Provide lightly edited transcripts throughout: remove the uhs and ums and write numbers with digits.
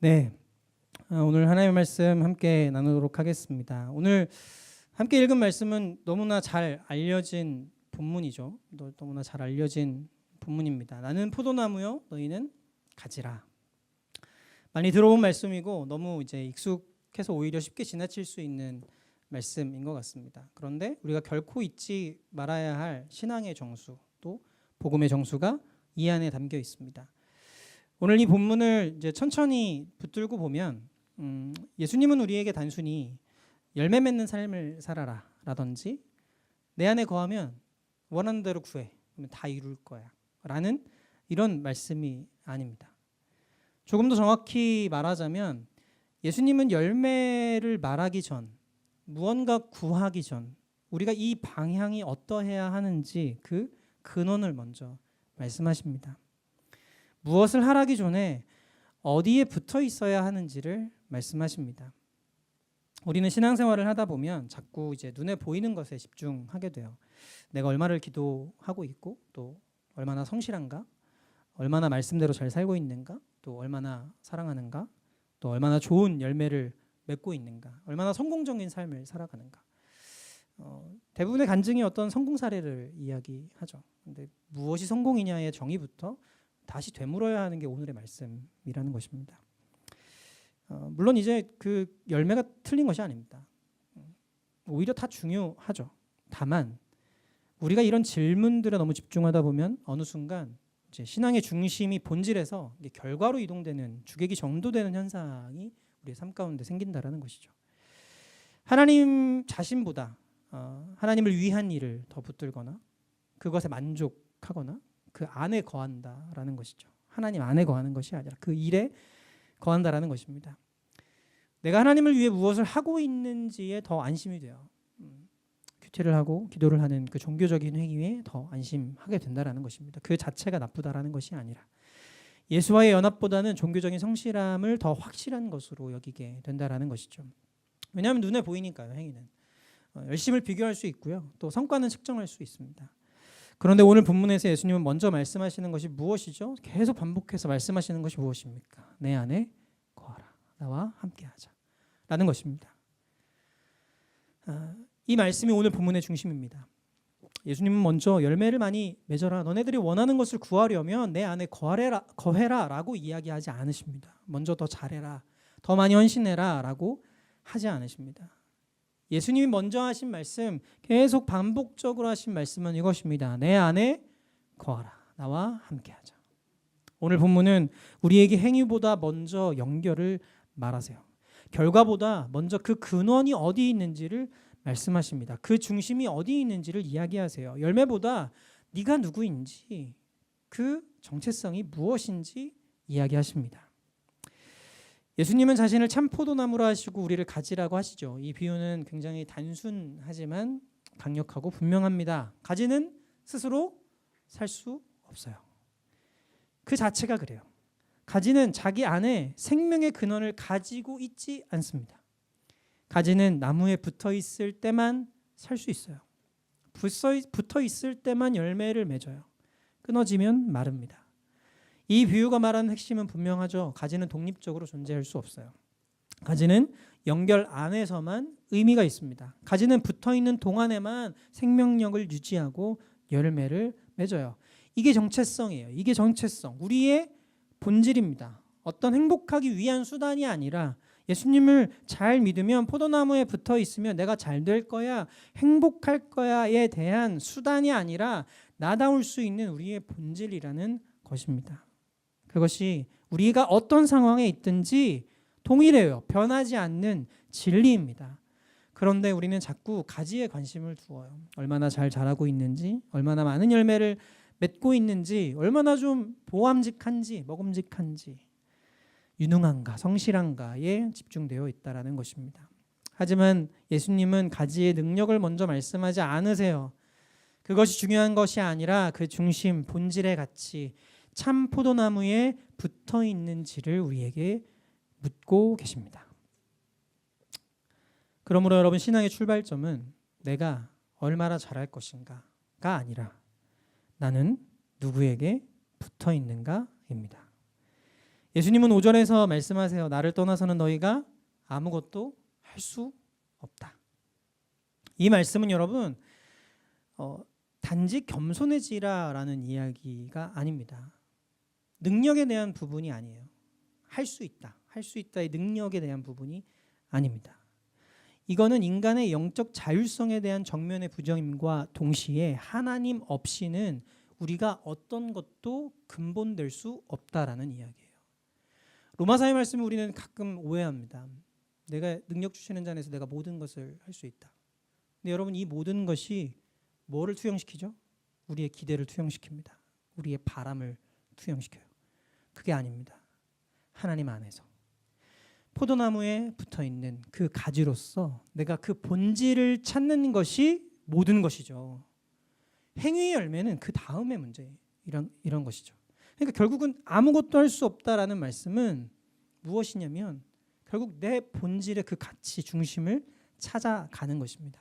네, 오늘 하나님의 말씀 함께 나누도록 하겠습니다. 오늘 함께 읽은 말씀은 너무나 잘 알려진 본문이죠. 너무나 잘 알려진 본문입니다. 나는 포도나무요, 너희는 가지라. 많이 들어본 말씀이고 너무 이제 익숙해서 오히려 쉽게 지나칠 수 있는 말씀인 것 같습니다. 그런데 우리가 결코 잊지 말아야 할 신앙의 정수, 또 복음의 정수가 이 안에 담겨 있습니다. 오늘 이 본문을 이제 천천히 붙들고 보면 예수님은 우리에게 단순히 열매 맺는 삶을 살아라 라든지 내 안에 거하면 원하는 대로 구해 그러면 다 이룰 거야 라는 이런 말씀이 아닙니다. 조금 더 정확히 말하자면 예수님은 열매를 말하기 전, 무언가 구하기 전 우리가 이 방향이 어떠해야 하는지 그 근원을 먼저 말씀하십니다. 무엇을 하라기 전에 어디에 붙어 있어야 하는지를 말씀하십니다. 우리는 신앙생활을 하다 보면 자꾸 이제 눈에 보이는 것에 집중하게 돼요. 내가 얼마를 기도하고 있고 또 얼마나 성실한가, 얼마나 말씀대로 잘 살고 있는가, 또 얼마나 사랑하는가, 또 얼마나 좋은 열매를 맺고 있는가, 얼마나 성공적인 삶을 살아가는가. 대부분의 간증이 어떤 성공 사례를 이야기하죠. 근데 무엇이 성공이냐의 정의부터 다시 되물어야 하는 게 오늘의 말씀이라는 것입니다. 물론 이제 그 열매가 틀린 것이 아닙니다. 오히려 다 중요하죠. 다만 우리가 이런 질문들에 너무 집중하다 보면 어느 순간 이제 신앙의 중심이 본질에서 결과로 이동되는 주객이 전도되는 현상이 우리의 삶 가운데 생긴다라는 것이죠. 하나님 자신보다 하나님을 위한 일을 더 붙들거나 그것에 만족하거나 그 안에 거한다라는 것이죠. 하나님 안에 거하는 것이 아니라 그 일에 거한다라는 것입니다. 내가 하나님을 위해 무엇을 하고 있는지에 더 안심이 돼요. 큐티를 하고 기도를 하는 그 종교적인 행위에 더 안심하게 된다라는 것입니다. 그 자체가 나쁘다라는 것이 아니라 예수와의 연합보다는 종교적인 성실함을 더 확실한 것으로 여기게 된다라는 것이죠. 왜냐하면 눈에 보이니까요. 행위는 열심을 비교할 수 있고요. 또 성과는 측정할 수 있습니다. 그런데 오늘 본문에서 예수님은 먼저 말씀하시는 것이 무엇이죠? 계속 반복해서 말씀하시는 것이 무엇입니까? 내 안에 거하라. 나와 함께하자. 라는 것입니다. 이 말씀이 오늘 본문의 중심입니다. 예수님은 먼저 열매를 많이 맺어라. 너네들이 원하는 것을 구하려면 내 안에 거해라 라고 이야기하지 않으십니다. 먼저 더 잘해라. 더 많이 헌신해라 라고 하지 않으십니다. 예수님이 먼저 하신 말씀, 계속 반복적으로 하신 말씀은 이것입니다. 내 안에 거하라. 나와 함께하자. 오늘 본문은 우리에게 행위보다 먼저 연결을 말하세요. 결과보다 먼저 그 근원이 어디 있는지를 말씀하십니다. 그 중심이 어디 있는지를 이야기하세요. 열매보다 네가 누구인지 그 정체성이 무엇인지 이야기하십니다. 예수님은 자신을 참 포도나무라 하시고 우리를 가지라고 하시죠. 이 비유는 굉장히 단순하지만 강력하고 분명합니다. 가지는 스스로 살 수 없어요. 그 자체가 그래요. 가지는 자기 안에 생명의 근원을 가지고 있지 않습니다. 가지는 나무에 붙어 있을 때만 살 수 있어요. 붙어 있을 때만 열매를 맺어요. 끊어지면 마릅니다. 이 비유가 말하는 핵심은 분명하죠. 가지는 독립적으로 존재할 수 없어요. 가지는 연결 안에서만 의미가 있습니다. 가지는 붙어있는 동안에만 생명력을 유지하고 열매를 맺어요. 이게 정체성이에요. 이게 정체성. 우리의 본질입니다. 어떤 행복하기 위한 수단이 아니라 예수님을 잘 믿으면 포도나무에 붙어 있으면 내가 잘 될 거야, 행복할 거야에 대한 수단이 아니라 나다울 수 있는 우리의 본질이라는 것입니다. 그것이 우리가 어떤 상황에 있든지 동일해요. 변하지 않는 진리입니다. 그런데 우리는 자꾸 가지에 관심을 두어요. 얼마나 잘 자라고 있는지, 얼마나 많은 열매를 맺고 있는지, 얼마나 좀 보암직한지, 먹음직한지, 유능한가, 성실한가에 집중되어 있다는 것입니다. 하지만 예수님은 가지의 능력을 먼저 말씀하지 않으세요. 그것이 중요한 것이 아니라 그 중심, 본질의 가치, 참 포도나무에 붙어 있는지를 우리에게 묻고 계십니다. 그러므로 여러분, 신앙의 출발점은 내가 얼마나 잘할 것인가가 아니라 나는 누구에게 붙어 있는가입니다. 예수님은 5절에서 말씀하세요. 나를 떠나서는 너희가 아무것도 할 수 없다. 이 말씀은 여러분 단지 겸손해지라라는 이야기가 아닙니다. 능력에 대한 부분이 아니에요. 할 수 있다. 할 수 있다의 능력에 대한 부분이 아닙니다. 이거는 인간의 영적 자율성에 대한 정면의 부정임과 동시에 하나님 없이는 우리가 어떤 것도 근본될 수 없다라는 이야기예요. 로마서의 말씀을 우리는 가끔 오해합니다. 내가 능력 주시는 자 안에서 내가 모든 것을 할 수 있다. 근데 여러분 이 모든 것이 뭐를 투영시키죠? 우리의 기대를 투영시킵니다. 우리의 바람을 투영시켜요. 그게 아닙니다. 하나님 안에서 포도나무에 붙어있는 그 가지로서 내가 그 본질을 찾는 것이 모든 것이죠. 행위의 열매는 그 다음의 문제 이런 것이죠. 그러니까 결국은 아무것도 할 수 없다라는 말씀은 무엇이냐면 결국 내 본질의 그 가치 중심을 찾아가는 것입니다.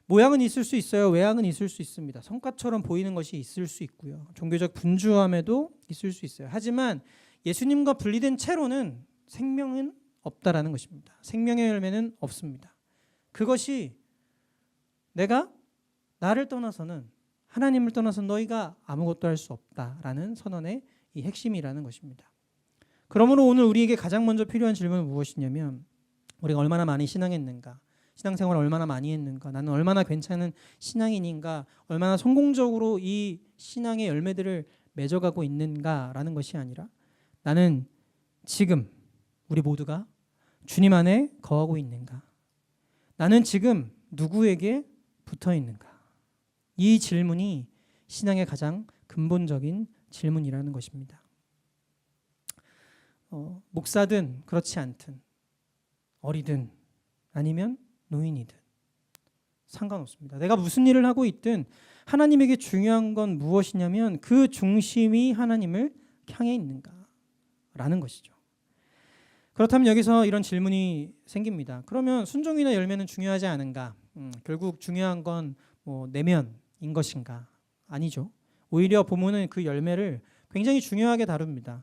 모양은 있을 수 있어요. 외양은 있을 수 있습니다. 성과처럼 보이는 것이 있을 수 있고요. 종교적 분주함에도 있을 수 있어요. 하지만 예수님과 분리된 채로는 생명은 없다라는 것입니다. 생명의 열매는 없습니다. 그것이 내가 나를 떠나서는 하나님을 떠나서 너희가 아무것도 할 수 없다라는 선언의 이 핵심이라는 것입니다. 그러므로 오늘 우리에게 가장 먼저 필요한 질문은 무엇이냐면 우리가 얼마나 많이 신앙했는가, 신앙생활을 얼마나 많이 했는가, 나는 얼마나 괜찮은 신앙인인가, 얼마나 성공적으로 이 신앙의 열매들을 맺어가고 있는가라는 것이 아니라 나는 지금 우리 모두가 주님 안에 거하고 있는가, 나는 지금 누구에게 붙어 있는가, 이 질문이 신앙의 가장 근본적인 질문이라는 것입니다. 목사든 그렇지 않든 어리든 아니면 노인이든 상관없습니다. 내가 무슨 일을 하고 있든 하나님에게 중요한 건 무엇이냐면 그 중심이 하나님을 향해 있는가라는 것이죠. 그렇다면 여기서 이런 질문이 생깁니다. 그러면 순종이나 열매는 중요하지 않은가? 결국 중요한 건 뭐 내면인 것인가? 아니죠. 오히려 본문은 그 열매를 굉장히 중요하게 다룹니다.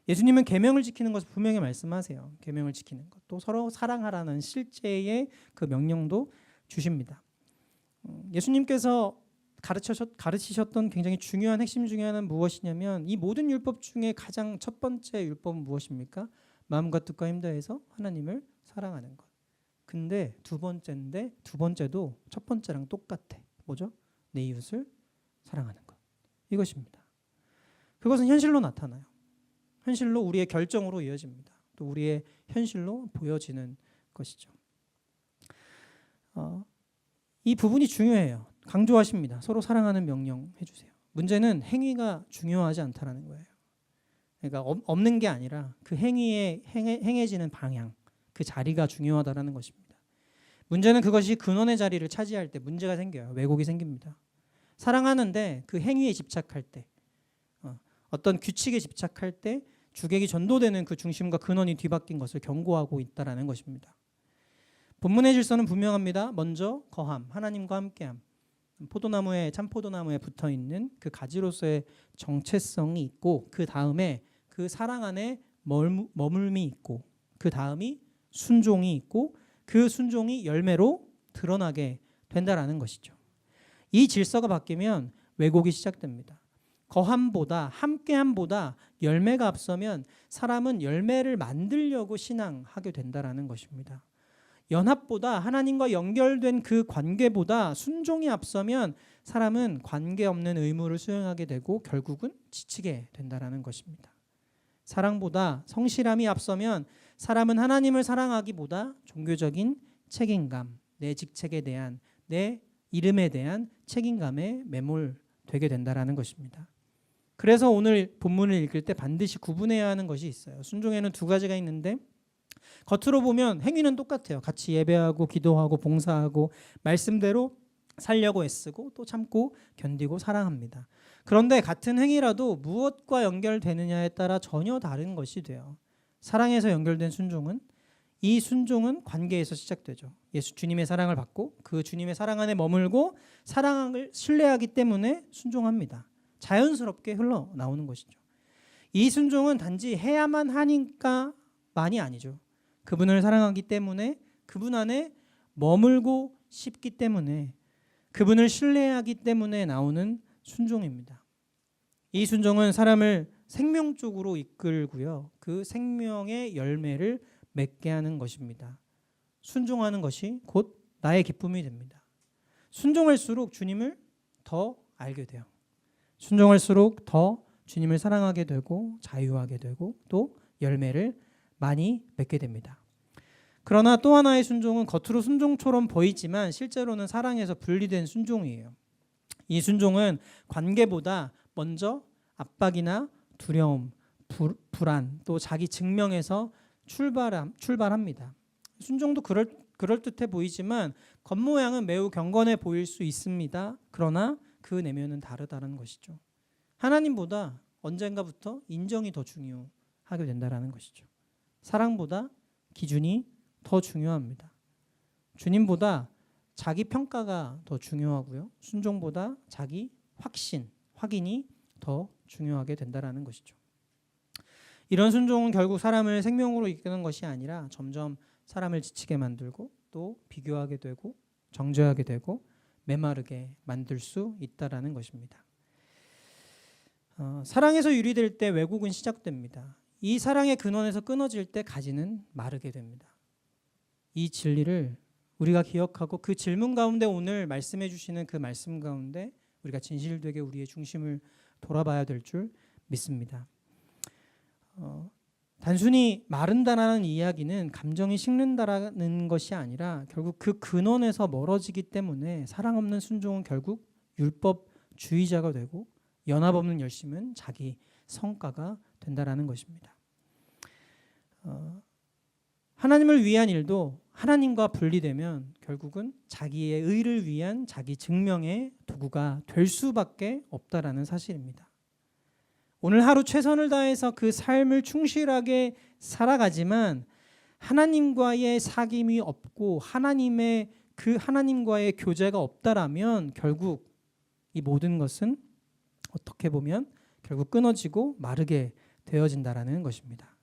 예수님은 계명을 지키는 것을 분명히 말씀하세요. 계명을 지키는 것, 또 서로 사랑하라는 실제의 그 명령도 주십니다. 예수님께서 가르치셨던 굉장히 중요한 핵심 중에 하나는 무엇이냐면 이 모든 율법 중에 가장 첫 번째 율법은 무엇입니까? 마음과 뜻과 힘 다해서 하나님을 사랑하는 것. 근데 두 번째도 첫 번째랑 똑같아. 뭐죠? 내 이웃을 사랑하는 것. 이것입니다. 그것은 현실로 나타나요. 현실로 우리의 결정으로 이어집니다. 또 우리의 현실로 보여지는 것이죠. 이 부분이 중요해요. 강조하십니다. 서로 사랑하는 명령 해주세요. 문제는 행위가 중요하지 않다라는 거예요. 그러니까 없는 게 아니라 그 행해지는 방향, 그 자리가 중요하다라는 것입니다. 문제는 그것이 근원의 자리를 차지할 때 문제가 생겨요. 왜곡이 생깁니다. 사랑하는데 그 행위에 집착할 때, 어떤 규칙에 집착할 때 주객이 전도되는 그 중심과 근원이 뒤바뀐 것을 경고하고 있다라는 것입니다. 본문의 질서는 분명합니다. 먼저 거함, 하나님과 함께함. 참포도나무에 붙어있는 그 가지로서의 정체성이 있고 그 다음에 그 사랑 안에 머물미 있고 그 다음이 순종이 있고 그 순종이 열매로 드러나게 된다라는 것이죠. 이 질서가 바뀌면 왜곡이 시작됩니다. 거함보다 함께함보다 열매가 앞서면 사람은 열매를 만들려고 신앙하게 된다라는 것입니다. 연합보다 하나님과 연결된 그 관계보다 순종이 앞서면 사람은 관계없는 의무를 수행하게 되고 결국은 지치게 된다라는 것입니다. 사랑보다 성실함이 앞서면 사람은 하나님을 사랑하기보다 종교적인 책임감, 내 직책에 대한, 내 이름에 대한 책임감에 매몰되게 된다라는 것입니다. 그래서 오늘 본문을 읽을 때 반드시 구분해야 하는 것이 있어요. 순종에는 두 가지가 있는데 겉으로 보면 행위는 똑같아요. 같이 예배하고 기도하고 봉사하고 말씀대로 살려고 애쓰고 또 참고 견디고 사랑합니다. 그런데 같은 행위라도 무엇과 연결되느냐에 따라 전혀 다른 것이 돼요. 사랑에서 연결된 순종은 이 순종은 관계에서 시작되죠. 예수 주님의 사랑을 받고 그 주님의 사랑 안에 머물고 사랑을 신뢰하기 때문에 순종합니다. 자연스럽게 흘러나오는 것이죠. 이 순종은 단지 해야만 하니까만이 아니죠. 그분을 사랑하기 때문에, 그분 안에 머물고 싶기 때문에, 그분을 신뢰하기 때문에 나오는 순종입니다. 이 순종은 사람을 생명 쪽으로 이끌고요, 그 생명의 열매를 맺게 하는 것입니다. 순종하는 것이 곧 나의 기쁨이 됩니다. 순종할수록 주님을 더 알게 돼요. 순종할수록 더 주님을 사랑하게 되고 자유하게 되고 또 열매를 많이 맺게 됩니다. 그러나 또 하나의 순종은 겉으로 순종처럼 보이지만 실제로는 사랑에서 분리된 순종이에요. 이 순종은 관계보다 먼저 압박이나 두려움, 불안, 또 자기 증명에서 출발합니다. 순종도 그럴듯해 보이지만 겉모양은 매우 경건해 보일 수 있습니다. 그러나 그 내면은 다르다는 것이죠. 하나님보다 언젠가부터 인정이 더 중요하게 된다는 것이죠. 사랑보다 기준이 더 중요합니다. 주님보다 자기 평가가 더 중요하고요. 순종보다 자기 확인이 더 중요하게 된다는 것이죠. 이런 순종은 결국 사람을 생명으로 이끄는 것이 아니라 점점 사람을 지치게 만들고 또 비교하게 되고 정죄하게 되고 메마르게 만들 수 있다라는 것입니다. 사랑에서 유리될 때 왜곡은 시작됩니다. 이 사랑의 근원에서 끊어질 때 가지는 마르게 됩니다. 이 진리를 우리가 기억하고 그 질문 가운데 오늘 말씀해 주시는 그 말씀 가운데 우리가 진실되게 우리의 중심을 돌아봐야 될 줄 믿습니다. 단순히 마른다라는 이야기는 감정이 식는다라는 것이 아니라 결국 그 근원에서 멀어지기 때문에 사랑 없는 순종은 결국 율법주의자가 되고 연합 없는 열심은 자기 성과가 된다라는 것입니다. 하나님을 위한 일도 하나님과 분리되면 결국은 자기의 의를 위한 자기 증명의 도구가 될 수밖에 없다라는 사실입니다. 오늘 하루 최선을 다해서 그 삶을 충실하게 살아가지만 하나님과의 사귐이 없고 하나님과의 교제가 없다라면 결국 이 모든 것은 어떻게 보면 결국 끊어지고 마르게 되어진다라는 것입니다.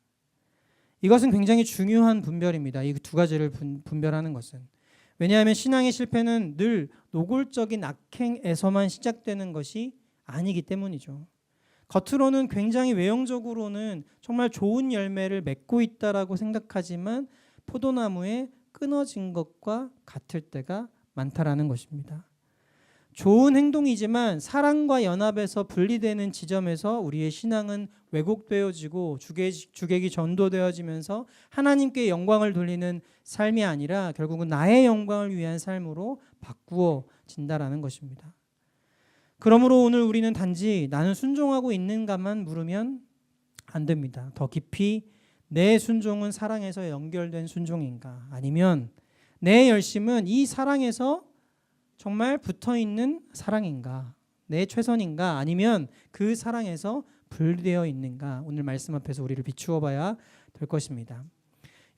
이것은 굉장히 중요한 분별입니다. 이 두 가지를 분별하는 것은. 왜냐하면 신앙의 실패는 늘 노골적인 악행에서만 시작되는 것이 아니기 때문이죠. 겉으로는 굉장히 외형적으로는 정말 좋은 열매를 맺고 있다라고 생각하지만 포도나무에 끊어진 것과 같을 때가 많다라는 것입니다. 좋은 행동이지만 사랑과 연합에서 분리되는 지점에서 우리의 신앙은 왜곡되어지고 주객이 전도되어지면서 하나님께 영광을 돌리는 삶이 아니라 결국은 나의 영광을 위한 삶으로 바꾸어진다라는 것입니다. 그러므로 오늘 우리는 단지 나는 순종하고 있는가만 물으면 안 됩니다. 더 깊이 내 순종은 사랑에서 연결된 순종인가, 아니면 내 열심은 이 사랑에서 정말 붙어있는 사랑인가, 내 최선인가, 아니면 그 사랑에서 분리되어 있는가, 오늘 말씀 앞에서 우리를 비추어 봐야 될 것입니다.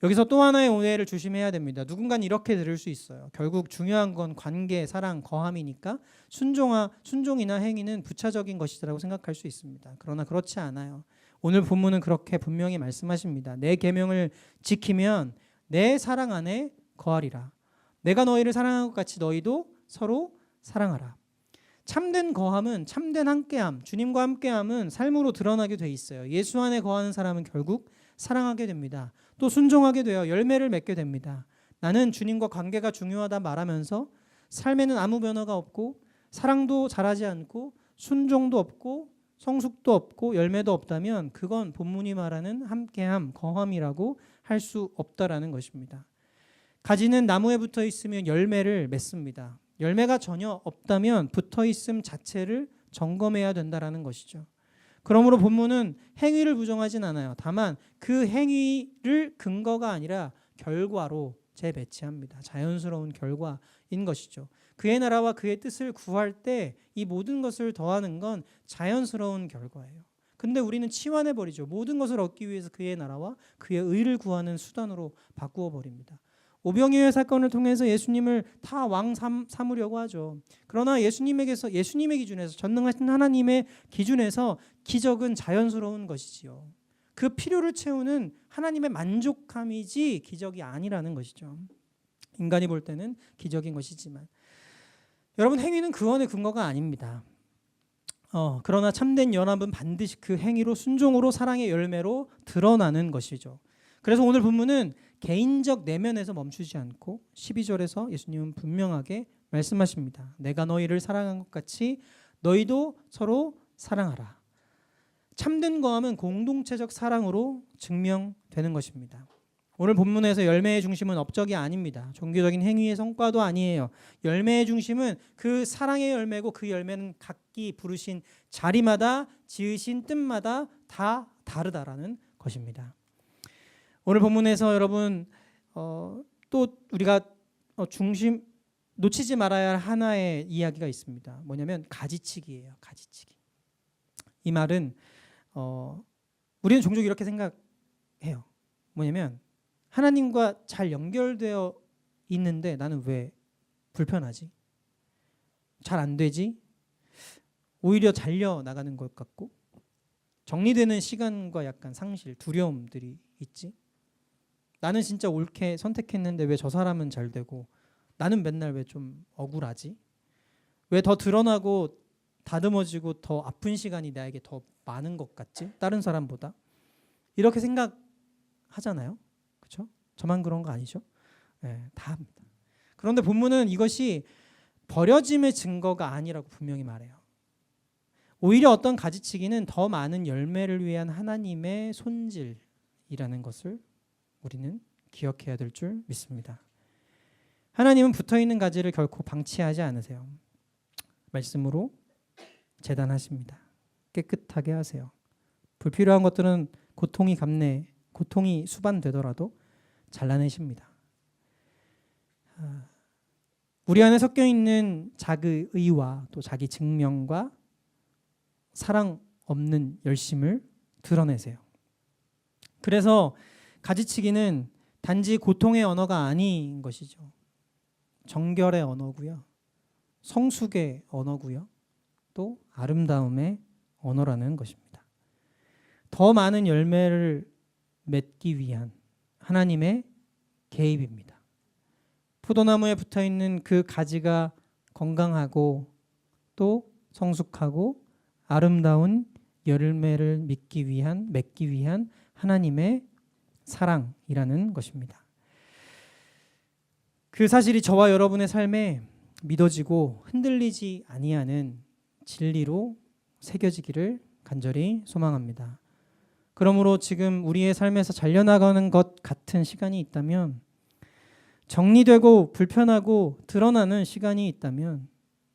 여기서 또 하나의 오해를 조심해야 됩니다. 누군가는 이렇게 들을 수 있어요. 결국 중요한 건 관계, 사랑, 거함이니까 순종이나 행위는 부차적인 것이라고 생각할 수 있습니다. 그러나 그렇지 않아요. 오늘 본문은 그렇게 분명히 말씀하십니다. 내 계명을 지키면 내 사랑 안에 거하리라. 내가 너희를 사랑한 것 같이 너희도 서로 사랑하라. 참된 거함은, 참된 함께함, 주님과 함께함은 삶으로 드러나게 돼 있어요. 예수 안에 거하는 사람은 결국 사랑하게 됩니다. 또 순종하게 되어 열매를 맺게 됩니다. 나는 주님과 관계가 중요하다 말하면서 삶에는 아무 변화가 없고 사랑도 잘하지 않고 순종도 없고 성숙도 없고 열매도 없다면 그건 본문이 말하는 함께함, 거함이라고 할 수 없다라는 것입니다. 가지는 나무에 붙어 있으면 열매를 맺습니다. 열매가 전혀 없다면 붙어 있음 자체를 점검해야 된다라는 것이죠. 그러므로 본문은 행위를 부정하진 않아요. 다만 그 행위를 근거가 아니라 결과로 재배치합니다. 자연스러운 결과인 것이죠. 그의 나라와 그의 뜻을 구할 때 이 모든 것을 더하는 건 자연스러운 결과예요. 근데 우리는 치환해버리죠. 모든 것을 얻기 위해서 그의 나라와 그의 의를 구하는 수단으로 바꾸어 버립니다. 오병이어 사건을 통해서 예수님을 다 왕 삼으려고 하죠. 그러나 예수님의 기준에서, 전능하신 하나님의 기준에서 기적은 자연스러운 것이지요. 그 필요를 채우는 하나님의 만족함이지 기적이 아니라는 것이죠. 인간이 볼 때는 기적인 것이지만, 여러분, 행위는 구원의 근거가 아닙니다. 그러나 참된 연합은 반드시 그 행위로, 순종으로, 사랑의 열매로 드러나는 것이죠. 그래서 오늘 본문은 개인적 내면에서 멈추지 않고 12절에서 예수님은 분명하게 말씀하십니다. 내가 너희를 사랑한 것 같이 너희도 서로 사랑하라. 참된 거함은 공동체적 사랑으로 증명되는 것입니다. 오늘 본문에서 열매의 중심은 업적이 아닙니다. 종교적인 행위의 성과도 아니에요. 열매의 중심은 그 사랑의 열매고, 그 열매는 각기 부르신 자리마다, 지으신 뜻마다 다 다르다라는 것입니다. 오늘 본문에서 여러분 또 우리가 중심 놓치지 말아야 할 하나의 이야기가 있습니다. 뭐냐면 가지치기예요. 가지치기. 이 말은 우리는 종종 이렇게 생각해요. 뭐냐면 하나님과 잘 연결되어 있는데 나는 왜 불편하지? 잘 안 되지? 오히려 잘려 나가는 것 같고, 정리되는 시간과 약간 상실, 두려움들이 있지? 나는 진짜 옳게 선택했는데 왜 저 사람은 잘 되고 나는 맨날 왜 좀 억울하지? 왜 더 드러나고 다듬어지고 더 아픈 시간이 나에게 더 많은 것 같지? 다른 사람보다? 이렇게 생각하잖아요. 그렇죠? 저만 그런 거 아니죠? 네, 다 합니다. 그런데 본문은 이것이 버려짐의 증거가 아니라고 분명히 말해요. 오히려 어떤 가지치기는 더 많은 열매를 위한 하나님의 손질이라는 것을 우리는 기억해야 될 줄 믿습니다. 하나님은 붙어있는 가지를 결코 방치하지 않으세요. 말씀으로 재단하십니다. 깨끗하게 하세요. 불필요한 것들은 고통이 수반되더라도 잘라내십니다. 우리 안에 섞여 있는 자기의와 또 자기 증명과 사랑 없는 열심을 드러내세요. 그래서 가지치기는 단지 고통의 언어가 아닌 것이죠. 정결의 언어고요. 성숙의 언어고요. 또 아름다움의 언어라는 것입니다. 더 많은 열매를 맺기 위한 하나님의 개입입니다. 포도나무에 붙어있는 그 가지가 건강하고 또 성숙하고 아름다운 열매를 맺기 위한 하나님의 사랑이라는 것입니다. 그 사실이 저와 여러분의 삶에 믿어지고 흔들리지 아니하는 진리로 새겨지기를 간절히 소망합니다. 그러므로 지금 우리의 삶에서 잘려나가는 것 같은 시간이 있다면, 정리되고 불편하고 드러나는 시간이 있다면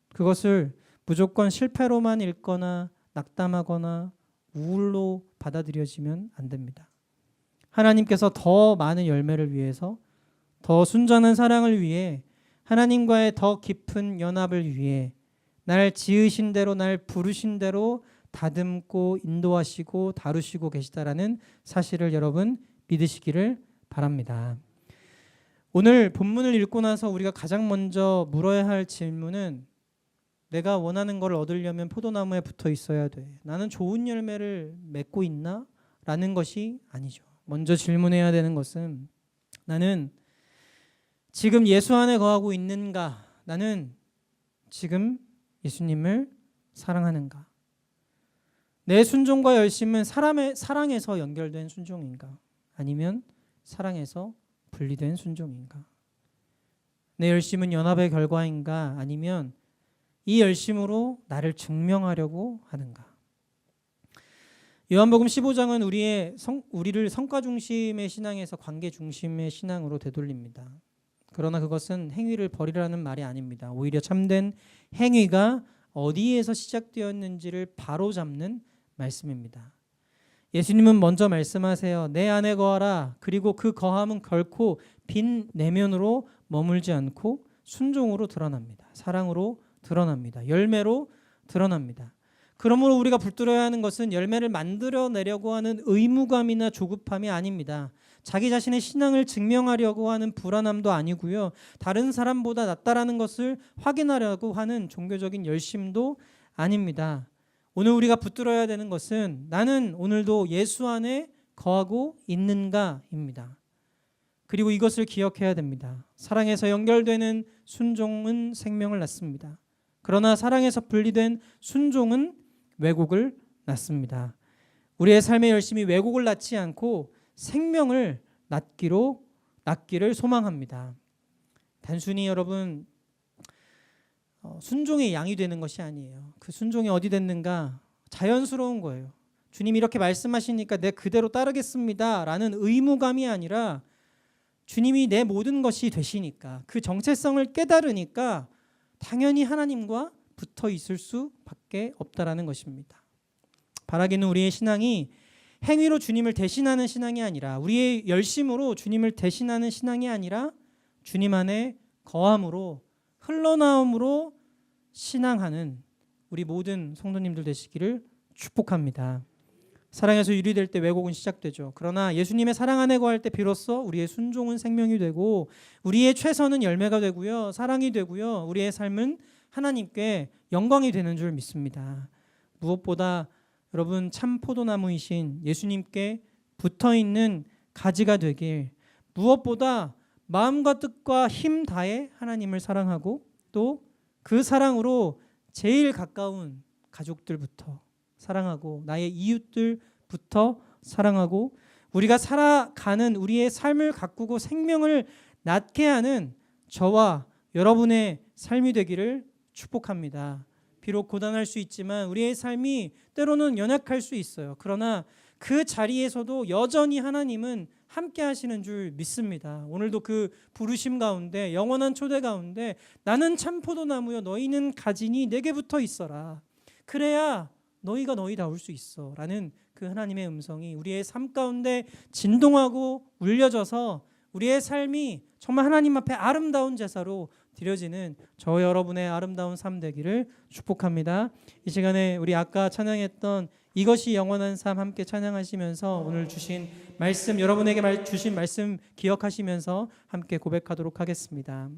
그것을 무조건 실패로만 읽거나 낙담하거나 우울로 받아들여지면 안 됩니다. 하나님께서 더 많은 열매를 위해서, 더 순전한 사랑을 위해, 하나님과의 더 깊은 연합을 위해 날 지으신 대로, 날 부르신 대로 다듬고 인도하시고 다루시고 계시다라는 사실을 여러분 믿으시기를 바랍니다. 오늘 본문을 읽고 나서 우리가 가장 먼저 물어야 할 질문은, 내가 원하는 걸 얻으려면 포도나무에 붙어 있어야 돼. 나는 좋은 열매를 맺고 있나? 라는 것이 아니죠. 먼저 질문해야 되는 것은, 나는 지금 예수 안에 거하고 있는가? 나는 지금 예수님을 사랑하는가? 내 순종과 열심은 사랑에서 연결된 순종인가? 아니면 사랑에서 분리된 순종인가? 내 열심은 연합의 결과인가? 아니면 이 열심으로 나를 증명하려고 하는가? 요한복음 15장은 우리를 성과 중심의 신앙에서 관계 중심의 신앙으로 되돌립니다. 그러나 그것은 행위를 버리라는 말이 아닙니다. 오히려 참된 행위가 어디에서 시작되었는지를 바로잡는 말씀입니다. 예수님은 먼저 말씀하세요. 내 안에 거하라. 그리고 그 거함은 결코 빈 내면으로 머물지 않고 순종으로 드러납니다. 사랑으로 드러납니다. 열매로 드러납니다. 그러므로 우리가 붙들어야 하는 것은 열매를 만들어내려고 하는 의무감이나 조급함이 아닙니다. 자기 자신의 신앙을 증명하려고 하는 불안함도 아니고요. 다른 사람보다 낫다라는 것을 확인하려고 하는 종교적인 열심도 아닙니다. 오늘 우리가 붙들어야 되는 것은 나는 오늘도 예수 안에 거하고 있는가입니다. 그리고 이것을 기억해야 됩니다. 사랑에서 연결되는 순종은 생명을 낳습니다. 그러나 사랑에서 분리된 순종은 왜곡을 낳습니다. 우리의 삶의 열심이 왜곡을 낳지 않고 생명을 낳기를 소망합니다. 단순히 여러분 순종의 양이 되는 것이 아니에요. 그 순종이 어디 됐는가? 자연스러운 거예요. 주님이 이렇게 말씀하시니까 내 그대로 따르겠습니다 라는 의무감이 아니라 주님이 내 모든 것이 되시니까, 그 정체성을 깨달으니까 당연히 하나님과 붙어 있을 수밖에 없다라는 것입니다. 바라기는 우리의 신앙이 행위로 주님을 대신하는 신앙이 아니라, 우리의 열심으로 주님을 대신하는 신앙이 아니라 주님 안에 거함으로, 흘러나옴으로 신앙하는 우리 모든 성도님들 되시기를 축복합니다. 사랑에서 유리될 때 왜곡은 시작되죠. 그러나 예수님의 사랑 안에 거할 때 비로소 우리의 순종은 생명이 되고, 우리의 최선은 열매가 되고요, 사랑이 되고요, 우리의 삶은 하나님께 영광이 되는 줄 믿습니다. 무엇보다 여러분 참 포도나무이신 예수님께 붙어있는 가지가 되길, 무엇보다 마음과 뜻과 힘 다해 하나님을 사랑하고 또 그 사랑으로 제일 가까운 가족들부터 사랑하고 나의 이웃들부터 사랑하고 우리가 살아가는 우리의 삶을 가꾸고 생명을 낳게 하는 저와 여러분의 삶이 되기를 축복합니다. 비록 고단할 수 있지만 우리의 삶이 때로는 연약할 수 있어요. 그러나 그 자리에서도 여전히 하나님은 함께 하시는 줄 믿습니다. 오늘도 그 부르심 가운데, 영원한 초대 가운데 나는 참 포도나무여 너희는 가지니 내게 붙어 있어라. 그래야 너희가 너희다울 수 있어 라는 그 하나님의 음성이 우리의 삶 가운데 진동하고 울려져서 우리의 삶이 정말 하나님 앞에 아름다운 제사로 드려지는 저 여러분의 아름다운 삶 되기를 축복합니다. 이 시간에 우리 아까 찬양했던 이것이 영원한 삶 함께 찬양하시면서 오늘 주신 말씀, 여러분에게 주신 말씀 기억하시면서 함께 고백하도록 하겠습니다.